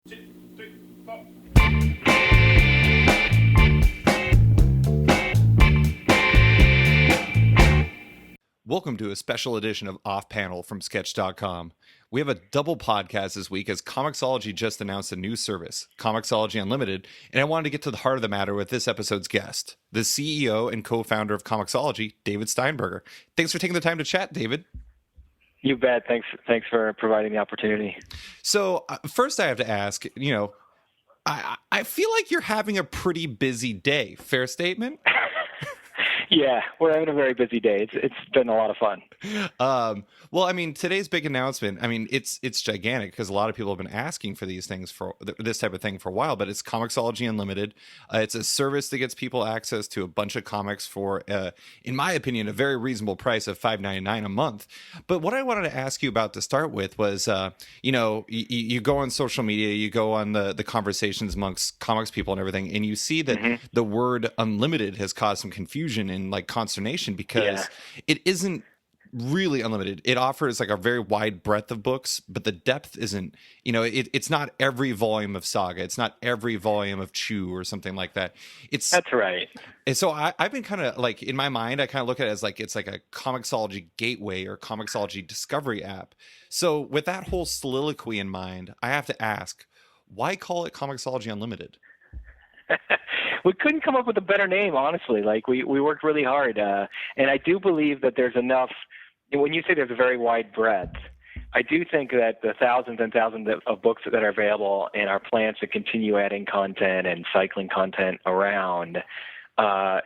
Two, three, four. Welcome to a special edition of Off Panel from Sketch.com. We have a double podcast this week as ComiXology just announced a new service, ComiXology Unlimited, and I wanted to get to the heart of the matter with this episode's guest, the CEO and co-founder of ComiXology, David Steinberger. Thanks for taking the time to chat, David. You bet. Thanks for providing the opportunity. So first I have to ask, I feel like you're having a pretty busy day. Fair statement? Yeah, we're having a very busy day. It's been a lot of fun. Well, I mean, today's big announcement, I mean, it's gigantic because a lot of people have been asking for these things for this type of thing for a while, but it's ComiXology Unlimited. It's a service that gets people access to a bunch of comics for, in my opinion, a very reasonable price of $5.99 a month. But what I wanted to ask you about to start with was, you go on social media, you go on the conversations amongst comics people and everything, and you see that the word unlimited has caused some confusion and like consternation because it isn't really unlimited. It offers like a very wide breadth of books, but the depth isn't, it's not every volume of Saga. It's not every volume of Chew or something like that. That's right. And so I've been kind of like, in my mind, I kind of look at it as like, it's like a ComiXology gateway or ComiXology discovery app. So with that whole soliloquy in mind, I have to ask, why call it ComiXology Unlimited? We couldn't come up with a better name, honestly. Like we worked really hard. And I do believe that there's enough, when you say there's a very wide breadth, I do think that the thousands and thousands of books that are available and our plans to continue adding content and cycling content around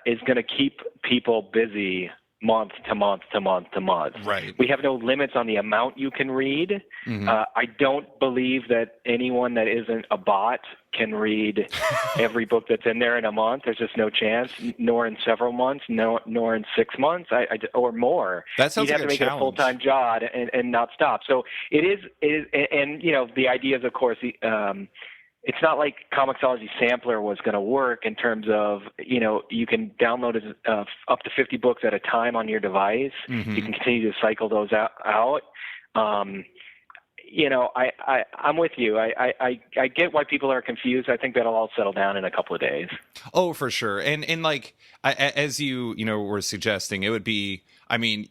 is going to keep people busy month to month to month to month. Right. We have no limits on the amount you can read. Mm-hmm. I don't believe that anyone that isn't a bot can read every book that's in there in a month. There's just no chance, nor in several months, nor in 6 months or more. That sounds You'd have to make it a full-time job and not stop. So it is, and the idea is, of course, it's not like ComiXology Sampler was going to work in terms of, you can download up to 50 books at a time on your device. Mm-hmm. You can continue to cycle those out. I'm with you. I get why people are confused. I think that'll all settle down in a couple of days. Oh, for sure. And like, as you were suggesting, it would be, I mean,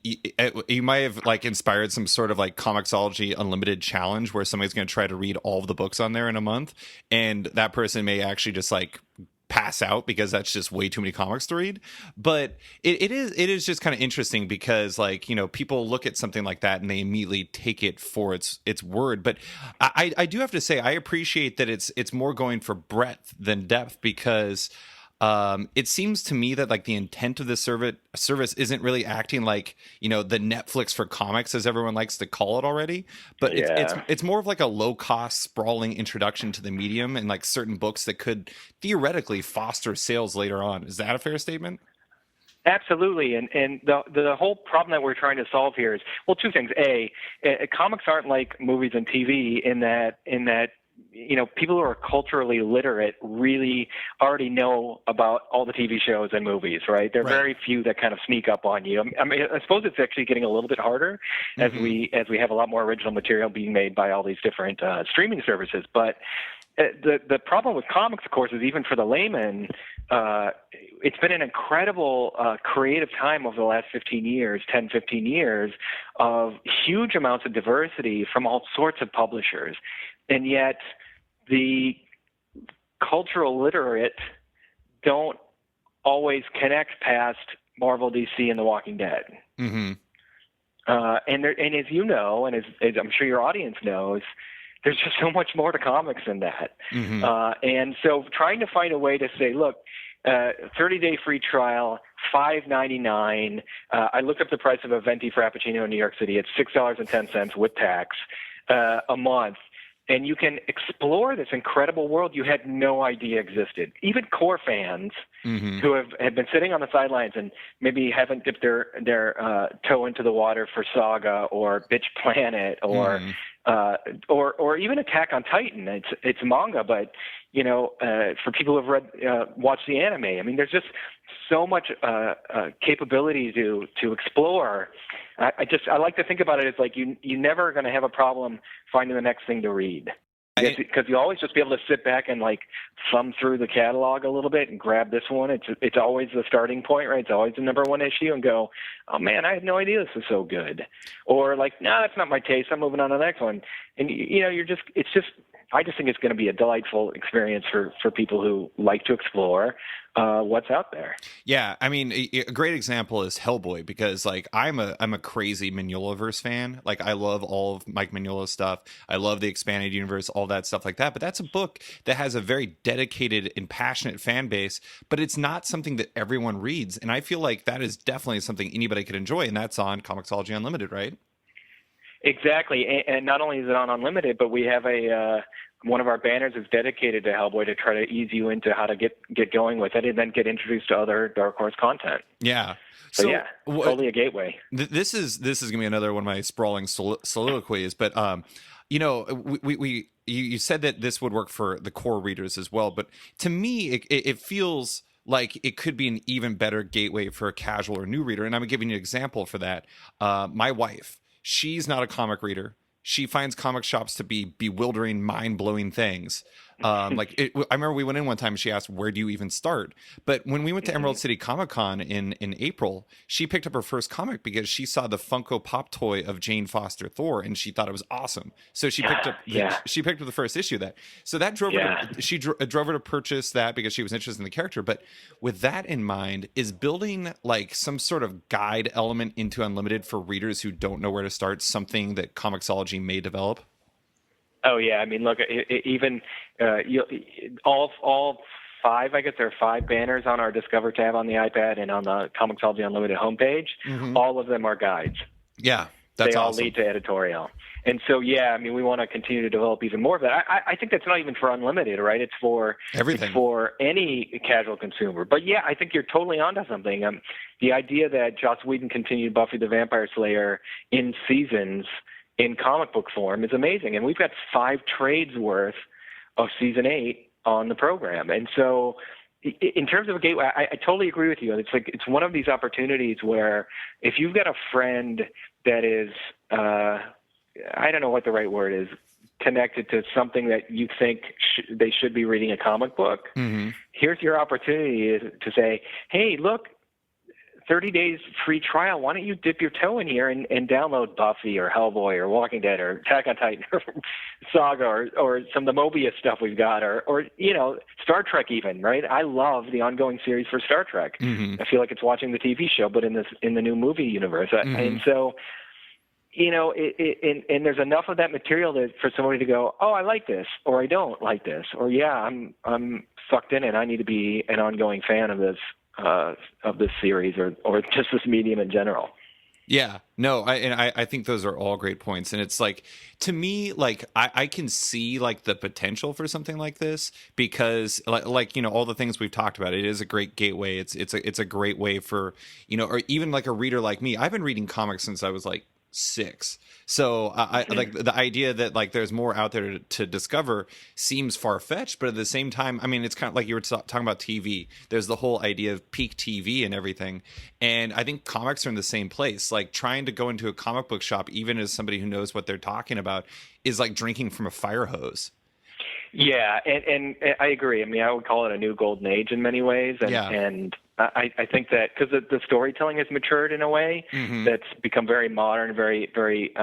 you might have like inspired some sort of like ComiXology Unlimited challenge where somebody's going to try to read all of the books on there in a month. And that person may actually just like pass out because that's just way too many comics to read. But it is just kind of interesting because like, people look at something like that and they immediately take it for its word. But I do have to say, I appreciate that it's more going for breadth than depth because it seems to me that like the intent of this service isn't really acting like, the Netflix for comics, as everyone likes to call it already. But it's more of like a low cost, sprawling introduction to the medium and like certain books that could theoretically foster sales later on. Is that a fair statement? Absolutely, and the whole problem that we're trying to solve here is, well, two things. Comics aren't like movies and TV in that people who are culturally literate really already know about all the TV shows and movies, right? There are very few that kind of sneak up on you. I mean, I suppose it's actually getting a little bit harder as we have a lot more original material being made by all these different streaming services. But the problem with comics, of course, is even for the layman, it's been an incredible creative time over the last 15 years of huge amounts of diversity from all sorts of publishers. And yet the cultural literate don't always connect past Marvel, DC, and The Walking Dead. Mm-hmm. And as you know, and as I'm sure your audience knows, there's just so much more to comics than that. Mm-hmm. And so trying to find a way to say, look, 30-day free trial, $5.99. I looked up the price of a venti frappuccino in New York City. It's $6.10 with tax a month. And you can explore this incredible world you had no idea existed. Even core fans who have been sitting on the sidelines and maybe haven't dipped their toe into the water for Saga or Bitch Planet or even Attack on Titan. It's manga, but for people who have watched the anime, I mean, there's just so much capability to explore. I like to think about it as like you never are going to have a problem finding the next thing to read. because you always just be able to sit back and like thumb through the catalog a little bit and grab this one. It's always the starting point, right? It's always the number one issue, and go, oh man, I had no idea this was so good, or like, no, that's not my taste, I'm moving on to the next one. And I just think it's going to be a delightful experience for people who like to explore what's out there. Yeah, I mean, a great example is Hellboy, because like I'm a crazy Mignolaverse fan. Like I love all of Mike Mignola's stuff. I love the expanded universe, all that stuff like that. But that's a book that has a very dedicated and passionate fan base, but it's not something that everyone reads. And I feel like that is definitely something anybody could enjoy, and that's on ComiXology Unlimited, right? Exactly, and not only is it on Unlimited, but we have one of our banners is dedicated to Hellboy to try to ease you into how to get going with it, and then get introduced to other Dark Horse content. Yeah. So yeah, totally a gateway. This is gonna be another one of my sprawling soliloquies, but you know, you said that this would work for the core readers as well, but to me, it feels like it could be an even better gateway for a casual or new reader, and I'm giving you an example for that. My wife. She's not a comic reader. She finds comic shops to be bewildering, mind-blowing things. I remember we went in one time and she asked, where do you even start? But when we went to Emerald City Comic Con in April, she picked up her first comic because she saw the Funko Pop toy of Jane Foster Thor, and she thought it was awesome. So she picked up the first issue of that. So that drove her drove her to purchase that because she was interested in the character. But with that in mind, is building like some sort of guide element into Unlimited for readers who don't know where to start something that ComiXology may develop? Oh yeah, I mean, look, even all five, I guess there are 5 banners on our Discover tab on the iPad and on the ComiXology Unlimited homepage. Mm-hmm. All of them are guides. Yeah, that's they all awesome. lead to editorial. And so, yeah, I mean, we want to continue to develop even more of that. I think that's not even for Unlimited, right? It's for everything, for any casual consumer. But yeah, I think you're totally onto something. The idea that Joss Whedon continued Buffy the Vampire Slayer in seasons in comic book form is amazing. And we've got 5 trades worth of season 8 on the program. And so in terms of a gateway, I totally agree with you. It's one of these opportunities where if you've got a friend that is, I don't know what the right word is, connected to something that you think they should be reading a comic book, mm-hmm. Here's your opportunity to say, hey, look, 30 days free trial. Why don't you dip your toe in here and download Buffy or Hellboy or Walking Dead or Attack on Titan or Saga or some of the Mobius stuff we've got or you know, Star Trek even, right? I love the ongoing series for Star Trek. Mm-hmm. I feel like it's watching the TV show, but in the new movie universe. Mm-hmm. And so, you know, and there's enough of that material for somebody to go, oh, I like this, or I don't like this, or yeah, I'm sucked in it. I need to be an ongoing fan of this series or just this medium in general. Yeah, no, I think those are all great points. And it's like, to me, like I can see like the potential for something like this because like, you know, all the things we've talked about, it is a great gateway. It's a great way for, you know, or even like a reader like me. I've been reading comics since I was like 6. So I like the idea that like there's more out there to discover seems far-fetched, but at the same time, I mean, it's kind of like you were talking about TV. There's the whole idea of peak TV and everything. And I think comics are in the same place. Like trying to go into a comic book shop, even as somebody who knows what they're talking about, is like drinking from a fire hose. Yeah, and I agree. I mean, I would call it a new golden age in many ways. And I think that because the storytelling has matured in a way mm-hmm. that's become very modern, very, very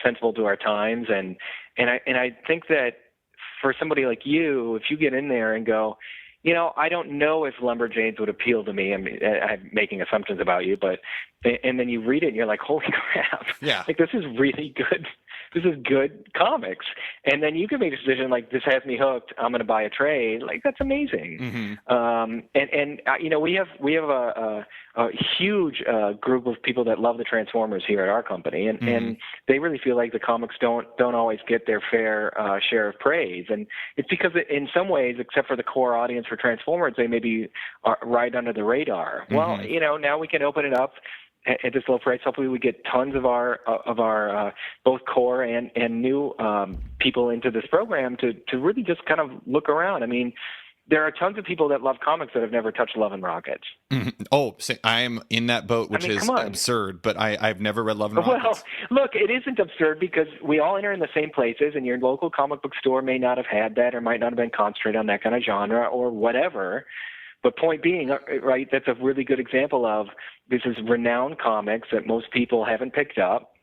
sensible to our times. And I think that for somebody like you, if you get in there and go, you know, I don't know if Lumberjanes would appeal to me. I mean, I'm making assumptions about you, but and then you read it and you're like, holy crap. Yeah. Like, this is really good. This is good comics. And then you can make a decision like, this has me hooked. I'm going to buy a trade. Like, that's amazing. Mm-hmm. You know, we have a huge group of people that love the Transformers here at our company, and, mm-hmm. and they really feel like the comics don't always get their fair share of praise. And it's because in some ways, except for the core audience for Transformers, they maybe are right under the radar. Mm-hmm. Well, you know, now we can open it up at this low price. Hopefully we get tons of our both core and new people into this program to really just kind of look around. I mean, there are tons of people that love comics that have never touched Love and Rockets. Oh, I'm in that boat, which is come on. absurd, but I've never read Love and Rockets. Well, look, it isn't absurd because we all enter in the same places, and your local comic book store may not have had that or might not have been concentrated on that kind of genre or whatever. But point being, right, that's a really good example of this is renowned comics that most people haven't picked up.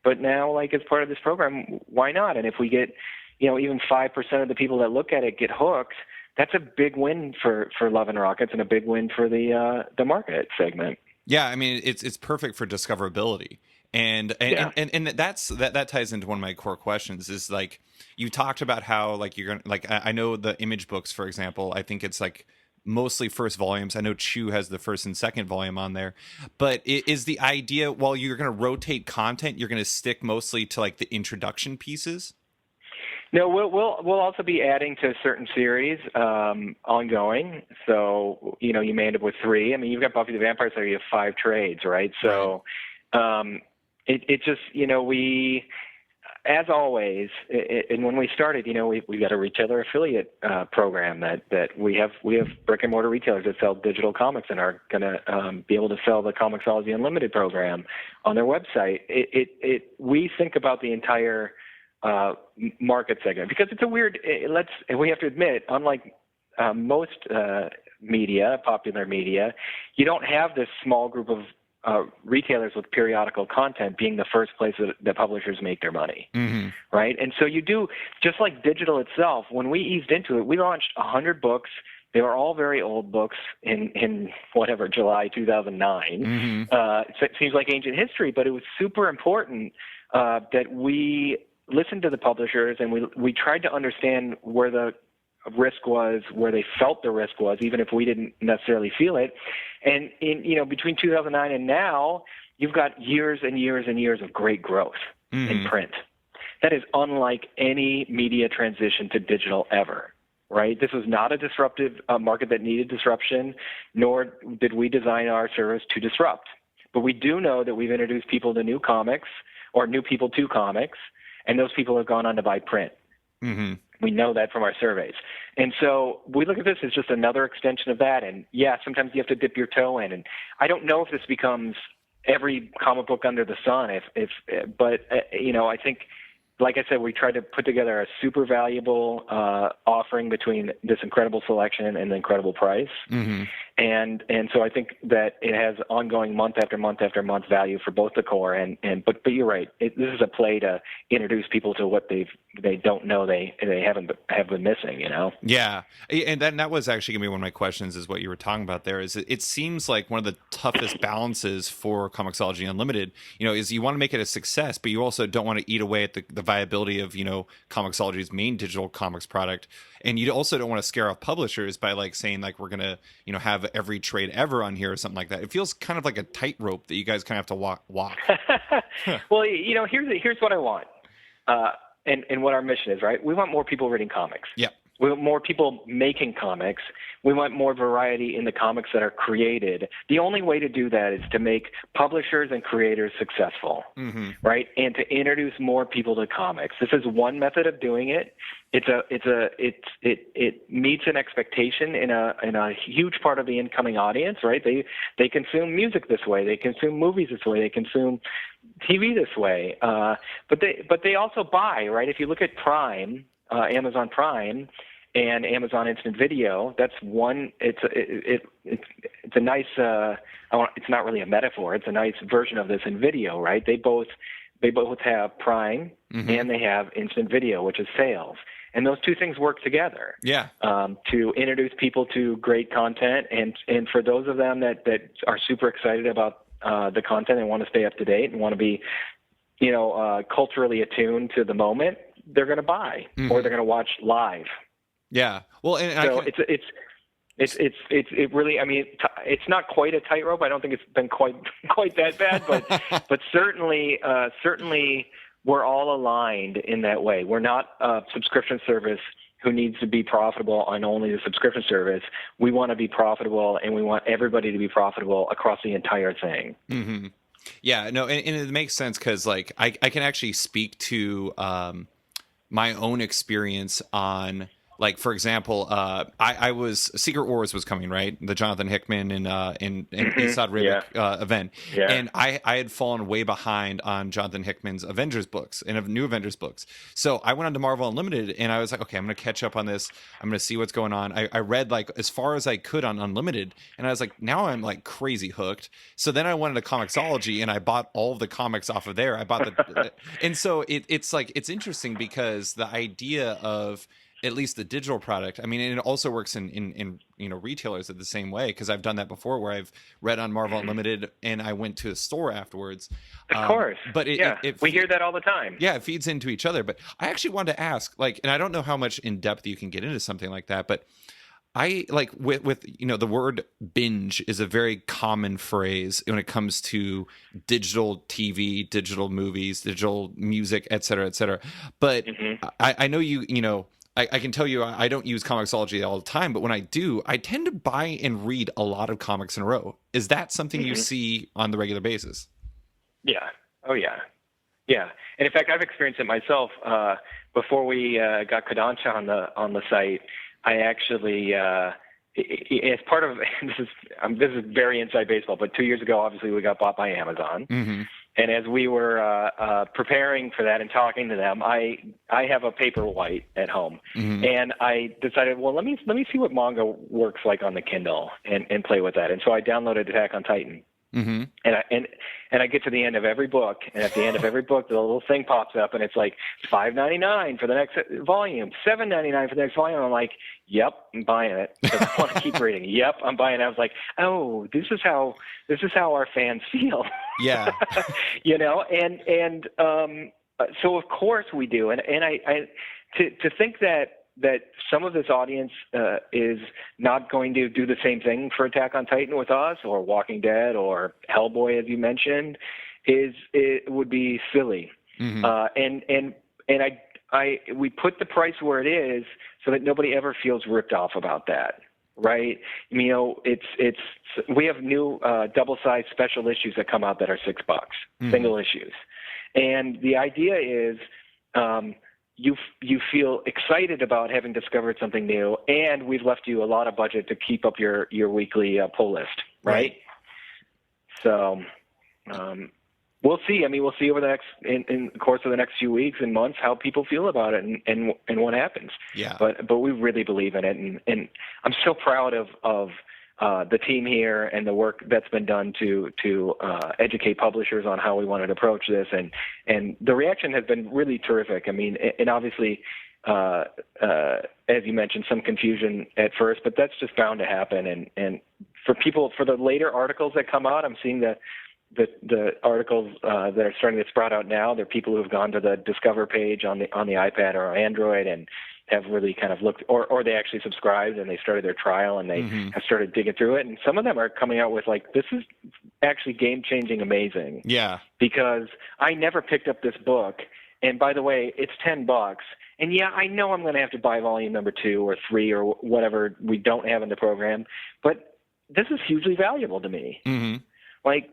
But now, like, as part of this program, why not? And if we get, even 5% of the people that look at it get hooked, that's a big win for Love and Rockets and a big win for the market segment. Yeah, I mean, it's perfect for discoverability. And that ties into one of my core questions is like, you talked about how like you're going to like, I know the Image books, for example, I think it's like mostly first volumes. I know Chew has the first and second volume on there, but is the idea while you're going to rotate content, you're going to stick mostly to like the introduction pieces? No, we'll also be adding to certain series ongoing. So you may end up with 3. I mean, you've got Buffy the Vampire Slayer, you have 5 trades, right? So it just we, as always, and when we started, we got a retailer affiliate program that we have brick and mortar retailers that sell digital comics and are going to be able to sell the ComiXology Unlimited program on their website. We think about the entire market segment because it's a weird. We have to admit, unlike most popular media, you don't have this small group of retailers with periodical content being the first place that publishers make their money, right? And so you do, just like digital itself. When we eased into it, we launched 100 books. They were all very old books in whatever, July 2009. So it seems like ancient history, but it was super important that we listened to the publishers and we tried to understand where the risk was, where they felt the risk was, even if we didn't necessarily feel it. And between 2009 and now, you've got years and years and years of great growth in print. That is unlike any media transition to digital ever, right? This was not a disruptive market that needed disruption, nor did we design our service to disrupt. But we do know that we've introduced people to new comics or new people to comics, and those people have gone on to buy print. We know that from our surveys. And so we look at this as just another extension of that. And yeah, sometimes you have to dip your toe in. And I don't know if this becomes every comic book under the sun, but I think, like I said, we tried to put together a super valuable offering between this incredible selection and the incredible price. And so I think that it has ongoing month after month after month value for both the core but you're right. This is a play to introduce people to what they don't know they have been missing. Yeah, and that was actually gonna be one of my questions. Is what you were talking about there. Is it seems like one of the toughest balances for ComiXology Unlimited. Is you want to make it a success, but you also don't want to eat away at the viability of ComiXology's main digital comics product, and you also don't want to scare off publishers by like saying like we're gonna have every trade ever on here or something like that. It feels kind of like a tightrope that you guys kind of have to walk. Well, here's what I want, and what our mission is, right? We want more people reading comics. Yeah. We want more people making comics. We want more variety in the comics that are created. The only way to do that is to make publishers and creators successful, right? And to introduce more people to comics. This is one method of doing it. It meets an expectation in a huge part of the incoming audience, right? They consume music this way. They consume movies this way. They consume TV this way. But they also buy, right? If you look at Prime, Amazon Prime, and Amazon Instant Video, that's one. It's a nice. It's not really a metaphor. It's a nice version of this in video, right? They both have Prime and they have Instant Video, which is sales, and those two things work together. Yeah. To introduce people to great content, and for those of them that are super excited about the content and want to stay up to date and want to be, culturally attuned to the moment, they're going to buy or they're going to watch live. Yeah. Well, and so it really. I mean, it's not quite a tightrope. I don't think it's been quite that bad, but certainly we're all aligned in that way. We're not a subscription service who needs to be profitable on only the subscription service. We want to be profitable, and we want everybody to be profitable across the entire thing. Yeah. No, and it makes sense because like I can actually speak to my own experience on like for example, I was Secret Wars was coming, right? The Jonathan Hickman and Esad Ribic event, and I had fallen way behind on Jonathan Hickman's Avengers books and of new Avengers books. So I went on to Marvel Unlimited, and I was like, okay, I'm going to catch up on this. I'm going to see what's going on. I read like as far as I could on Unlimited, and I was like, now I'm like crazy hooked. So then I went into ComiXology, and I bought all of the comics off of there. I bought the, and so it's like it's interesting because the idea of at least the digital product. I mean, and it also works in retailers the same way, because I've done that before where I've read on Marvel Unlimited and I went to a store afterwards. Of course. But we hear that all the time. Yeah, it feeds into each other. But I actually wanted to ask, like, and I don't know how much in depth you can get into something like that, but I like with the word binge is a very common phrase when it comes to digital TV, digital movies, digital music, et cetera, et cetera. But I know I can tell you I don't use ComiXology all the time, but when I do, I tend to buy and read a lot of comics in a row. Is that something you see on the regular basis? Yeah. Oh, yeah. Yeah. And in fact, I've experienced it myself. Before we got Kodansha on the site, I actually, as part of this is very inside baseball, but 2 years ago, obviously, we got bought by Amazon. And as we were preparing for that and talking to them, I have a Paperwhite at home, and I decided, well, let me see what manga works like on the Kindle and play with that. And so I downloaded Attack on Titan. And I get to the end of every book, and at the end of every book, the little thing pops up, and it's like $5.99 for the next volume, $7.99 for the next volume. I'm like, yep, I'm buying it. I want to keep reading. Yep, I'm buying it. I was like, oh, this is how our fans feel. Yeah, and so of course we do, and I to think that some of this audience is not going to do the same thing for Attack on Titan with us, or Walking Dead, or Hellboy, as you mentioned, it would be silly. And we put the price where it is so that nobody ever feels ripped off about that, right? It's we have new double-sized special issues that come out that are $6, single issues, and the idea is. You feel excited about having discovered something new, and we've left you a lot of budget to keep up your weekly pull list, right? So we'll see. I mean, we'll see over the next in the course of the next few weeks and months how people feel about it and what happens. Yeah. But we really believe in it, and I'm so proud of the team here and the work that's been done to educate publishers on how we wanted to approach this, and the reaction has been really terrific. I mean, and obviously, as you mentioned, some confusion at first, but that's just bound to happen. And for the later articles that come out, I'm seeing the articles that are starting to sprout out now. They're people who have gone to the Discover page on the iPad or Android and have really kind of looked, or they actually subscribed and they started their trial and they have started digging through it. And some of them are coming out with like, this is actually game-changing amazing. Yeah. Because I never picked up this book. And by the way, it's $10. And yeah, I know I'm going to have to buy volume number 2 or 3 or whatever we don't have in the program, but this is hugely valuable to me. Like,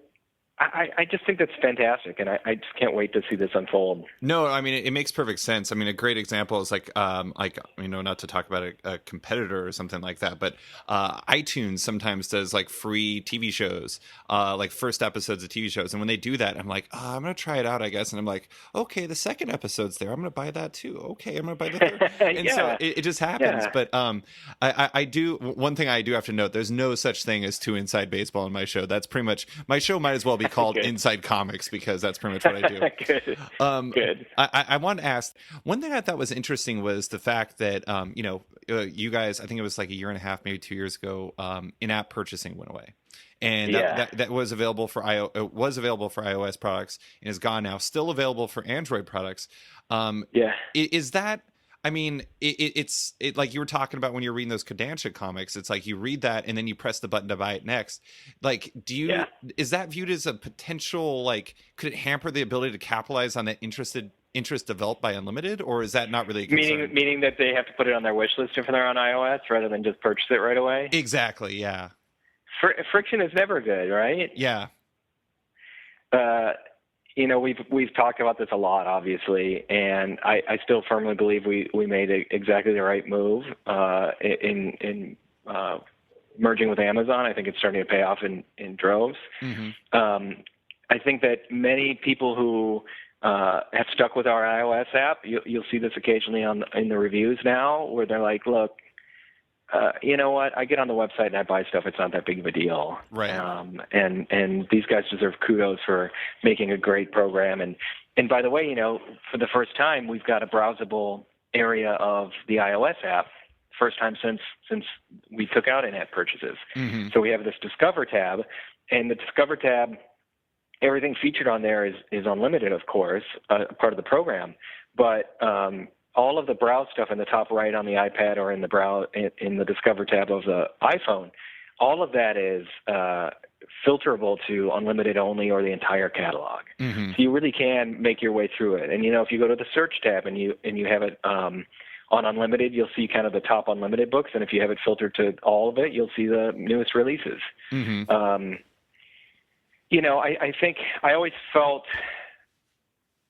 I just think that's fantastic, and I just can't wait to see this unfold. No, I mean, it makes perfect sense. I mean, a great example is like not to talk about a competitor or something like that, but iTunes sometimes does like free TV shows, like first episodes of TV shows. And when they do that, I'm like, oh, I'm going to try it out, I guess. And I'm like, okay, the second episode's there. I'm going to buy that too. Okay, I'm going to buy the third. And so it just happens. Yeah. But I do, one thing I do have to note, there's no such thing as Too Inside Baseball in my show. That's pretty much, my show might as well be called Inside Comics, because that's pretty much what I do. Good. Good. I want to ask, one thing I thought was interesting was the fact that you guys, I think it was like a year and a half, maybe 2 years ago, in-app purchasing went away, and that was available for iOS products and is gone now. Still available for Android products. Is that? I mean, it's like you were talking about when you're reading those Kodansha comics. It's like you read that and then you press the button to buy it next. Like, is that viewed as a potential, like, could it hamper the ability to capitalize on that interest developed by Unlimited, or is that not really a concern? Meaning that they have to put it on their wish list if they're on iOS rather than just purchase it right away? Exactly, yeah. Friction is never good, right? Yeah. we've talked about this a lot, obviously, and I still firmly believe we made exactly the right move in merging with Amazon. I think it's starting to pay off in droves. Mm-hmm. I think that many people who have stuck with our iOS app, you'll see this occasionally in the reviews now, where they're like, look, you know what? I get on the website and I buy stuff. It's not that big of a deal. Right. And these guys deserve kudos for making a great program. And by the way, for the first time, we've got a browsable area of the iOS app. First time since we took out in-app purchases. Mm-hmm. So we have this Discover tab, and the Discover tab, everything featured on there is unlimited, of course, part of the program. But all of the browse stuff in the top right on the iPad or in the Discover tab of the iPhone, all of that is filterable to unlimited only or the entire catalog. Mm-hmm. So you really can make your way through it. And if you go to the search tab and you have it on unlimited, you'll see kind of the top unlimited books, and if you have it filtered to all of it, you'll see the newest releases. Mm-hmm. I think I always felt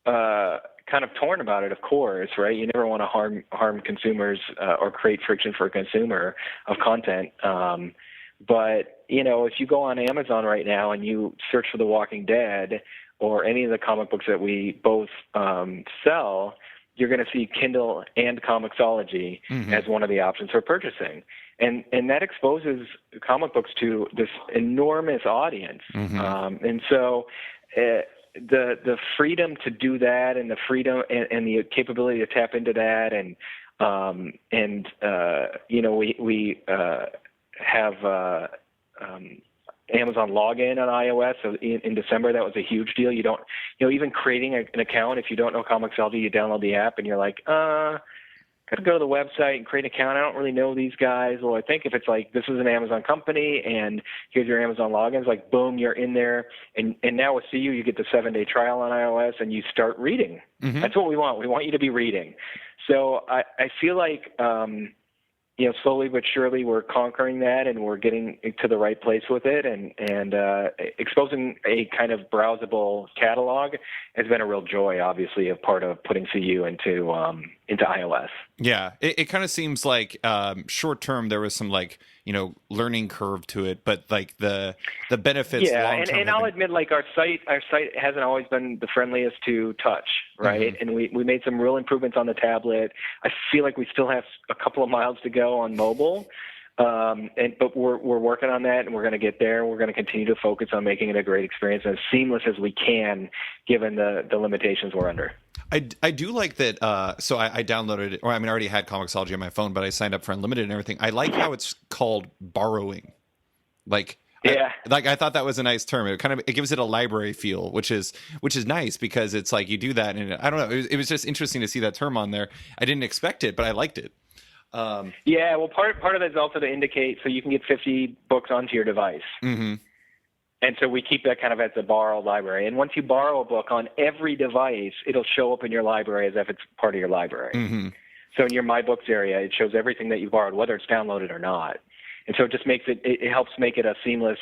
kind of torn about it, of course, right? You never want to harm consumers or create friction for a consumer of content. But, if you go on Amazon right now and you search for The Walking Dead or any of the comic books that we both sell, you're going to see Kindle and ComiXology mm-hmm. as one of the options for purchasing. And that exposes comic books to this enormous audience. Mm-hmm. And so the freedom to do that and the freedom and the capability to tap into that we have Amazon login on iOS. So in December, that was a huge deal. You don't, even creating an account, if you don't know ComiXology, you download the app and you're like, got to go to the website and create an account. I don't really know these guys. Well, I think if it's like, this is an Amazon company and here's your Amazon login, it's like, boom, you're in there. And now with CU, you get the 7-day trial on iOS and you start reading. Mm-hmm. That's what we want. We want you to be reading. So I feel like, slowly but surely we're conquering that and we're getting to the right place with it, and exposing a kind of browsable catalog has been a real joy, obviously, of part of putting CU into iOS. Yeah, it kind of seems like short term there was some learning curve to it, but like the benefits. Yeah, and I'll admit, like our site hasn't always been the friendliest to touch, right? Mm-hmm. And we made some real improvements on the tablet. I feel like we still have a couple of miles to go on mobile, but we're working on that, and we're going to get there. We're going to continue to focus on making it a great experience and as seamless as we can, given the limitations we're under. I do like that. So I downloaded it, or I already had ComiXology on my phone, but I signed up for Unlimited and everything. I like how it's called borrowing. Yeah. I thought that was a nice term. It gives it a library feel, which is nice because it's like you do that, and I don't know. It was just interesting to see that term on there. I didn't expect it, but I liked it. Yeah. Well, part of that is also to indicate so you can get 50 books onto your device. Mm-hmm. And so we keep that kind of as a borrowed library. And once you borrow a book on every device, it'll show up in your library as if it's part of your library. Mm-hmm. So in your My Books area, it shows everything that you borrowed, whether it's downloaded or not. And so it just makes it helps make it a seamless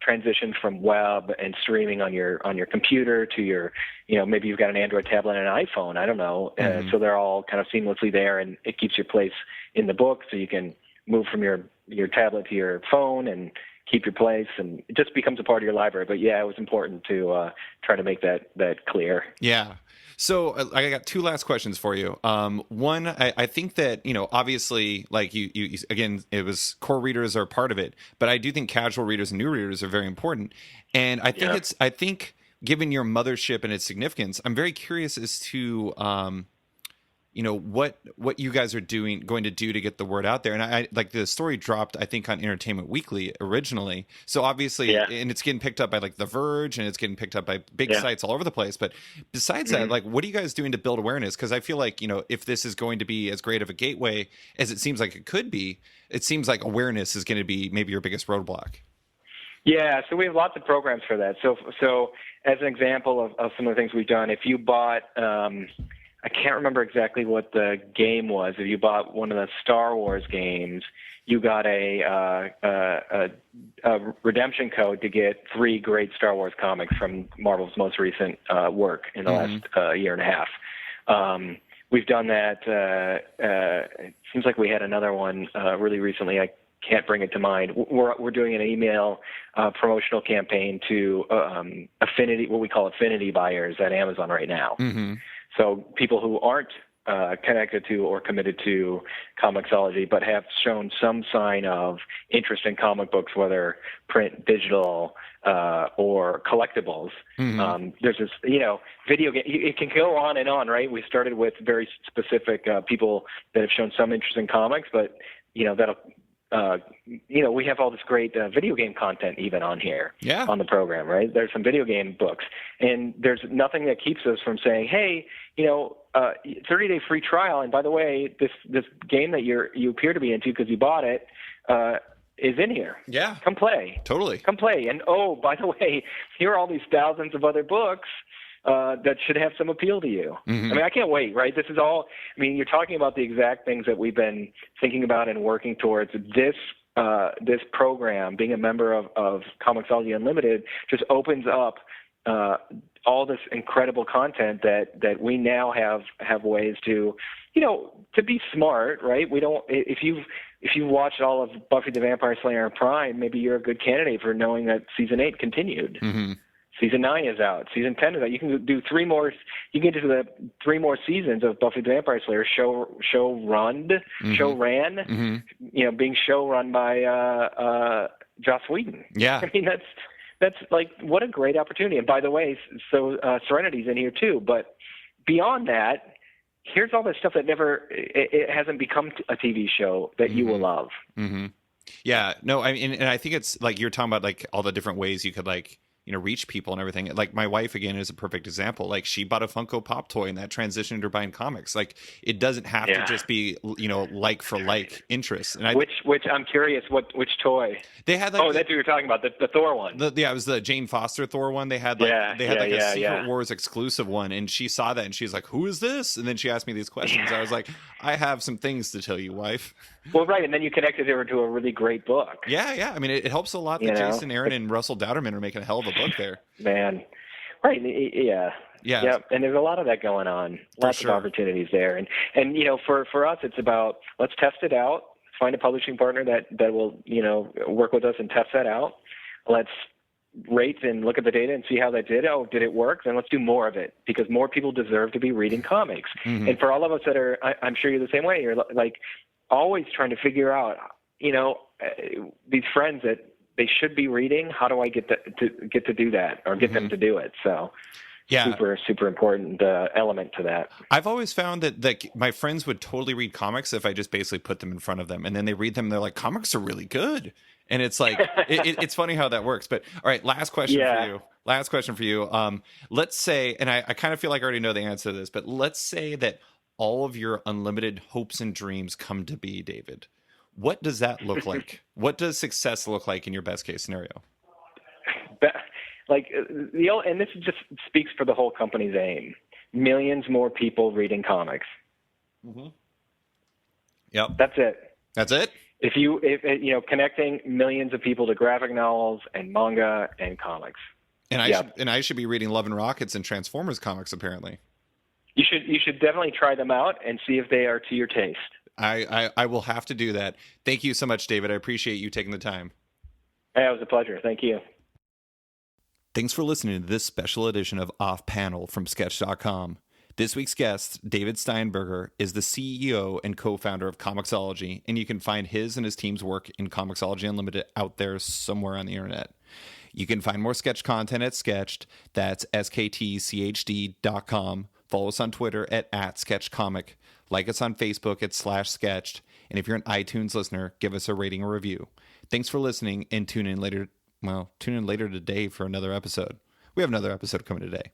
transition from web and streaming on your computer to your, maybe you've got an Android tablet and an iPhone. I don't know. Mm-hmm. So they're all kind of seamlessly there, and it keeps your place in the book, so you can move from your tablet to your phone and keep your place, and it just becomes a part of your library. But yeah, it was important to try to make that clear. Yeah. So I got two last questions for you. One, I think that, obviously, like you again, it was core readers are part of it, but I do think casual readers and new readers are very important. And I think I think given your mothership and its significance, I'm very curious as to, what you guys are going to do to get the word out there. And I like the story dropped, I think, on Entertainment Weekly originally. So obviously, and it's getting picked up by like The Verge, and it's getting picked up by big sites all over the place. But besides that, like, what are you guys doing to build awareness? Because I feel like, if this is going to be as great of a gateway as it seems like it could be, it seems like awareness is going to be maybe your biggest roadblock. Yeah, so we have lots of programs for that. So as an example of some of the things we've done, if you bought I can't remember exactly what the game was. If you bought one of the Star Wars games, you got a redemption code to get 3 great Star Wars comics from Marvel's most recent work in the last year and a half. We've done that. It seems like we had another one really recently. I can't bring it to mind. We're doing an email promotional campaign to affinity, what we call affinity buyers at Amazon right now. Mm-hmm. So people who aren't connected to or committed to ComiXology, but have shown some sign of interest in comic books, whether print, digital, or collectibles. Mm-hmm. There's this, video game. It can go on and on, right? We started with very specific people that have shown some interest in comics, but that'll. We have all this great video game content even on here on the program, right? There's some video game books, and there's nothing that keeps us from saying, hey, 30-day free trial, and by the way, this game that you appear to be into because you bought it is in here. Yeah. Come play. Totally. Come play. And oh, by the way, here are all these thousands of other books that should have some appeal to you. Mm-hmm. I mean, I can't wait, right? This is all, you're talking about the exact things that we've been thinking about and working towards. This program, being a member of ComiXology Unlimited, just opens up all this incredible content that we now have ways to, to be smart, right? We don't, if you've watched all of Buffy the Vampire Slayer and Prime, maybe you're a good candidate for knowing that season 8 continued. Mm-hmm. Season 9 is out. Season 10 is out. You can do 3 more. You can get to the 3 more seasons of Buffy the Vampire Slayer show ran. Mm-hmm. Being show run by Joss Whedon. Yeah. I mean, that's like, what a great opportunity. And by the way, so Serenity's in here too. But beyond that, here's all this stuff that it hasn't become a TV show that you will love. Mm-hmm. Yeah. No, I mean, and I think it's like you're talking about like all the different ways you could like reach people and everything. Like my wife, again, is a perfect example. Like she bought a Funko Pop toy and that transitioned her buying comics. Like it doesn't have to just be, like for like interest. And which I'm curious, which toy? They had like that's what you're talking about, the Thor one. It was the Jane Foster Thor one. They had like a Secret Wars exclusive one, and she saw that and she's like, "Who is this?" And then she asked me these questions. I was like, "I have some things to tell you, wife." Well, right, and then you connected her to a really great book. Yeah. I mean, it helps a lot that Jason Aaron and Russell Dowderman are making a hell of a book there. Man, right? Yeah. And there's a lot of that going on. Lots of opportunities there, and for us, it's about let's test it out. Find a publishing partner that will work with us and test that out. Let's rate and look at the data and see how that did. Oh, did it work? Then let's do more of it because more people deserve to be reading comics. Mm-hmm. And for all of us that are, I'm sure you're the same way. You're like always trying to figure out, these friends that they should be reading. How do I get to do that or get them to do it? So, super, super important element to that. I've always found that my friends would totally read comics if I just basically put them in front of them, and then they read them. And they're like, comics are really good. And it's like, it's funny how that works. But all right, last question for you. Let's say, and I kind of feel like I already know the answer to this, but let's say that all of your unlimited hopes and dreams come to be, David. What does that look like? What does success look like in your best case scenario? And this just speaks for the whole company's aim. Millions more people reading comics. Mm-hmm. Yep. That's it. That's it? If connecting millions of people to graphic novels and manga and comics. And I should be reading Love and Rockets and Transformers comics, apparently. You should definitely try them out and see if they are to your taste. I will have to do that. Thank you so much, David. I appreciate you taking the time. Hey, it was a pleasure. Thank you. Thanks for listening to this special edition of Off Panel from Sketch.com. This week's guest, David Steinberger, is the CEO and co-founder of ComiXology, and you can find his and his team's work in ComiXology Unlimited out there somewhere on the internet. You can find more Sketch content at Sketched. That's SKTCHD.com. Follow us on Twitter at SketchComic. Like us on Facebook at /Sketched. And if you're an iTunes listener, give us a rating or review. Thanks for listening, and tune in later today for another episode. We have another episode coming today.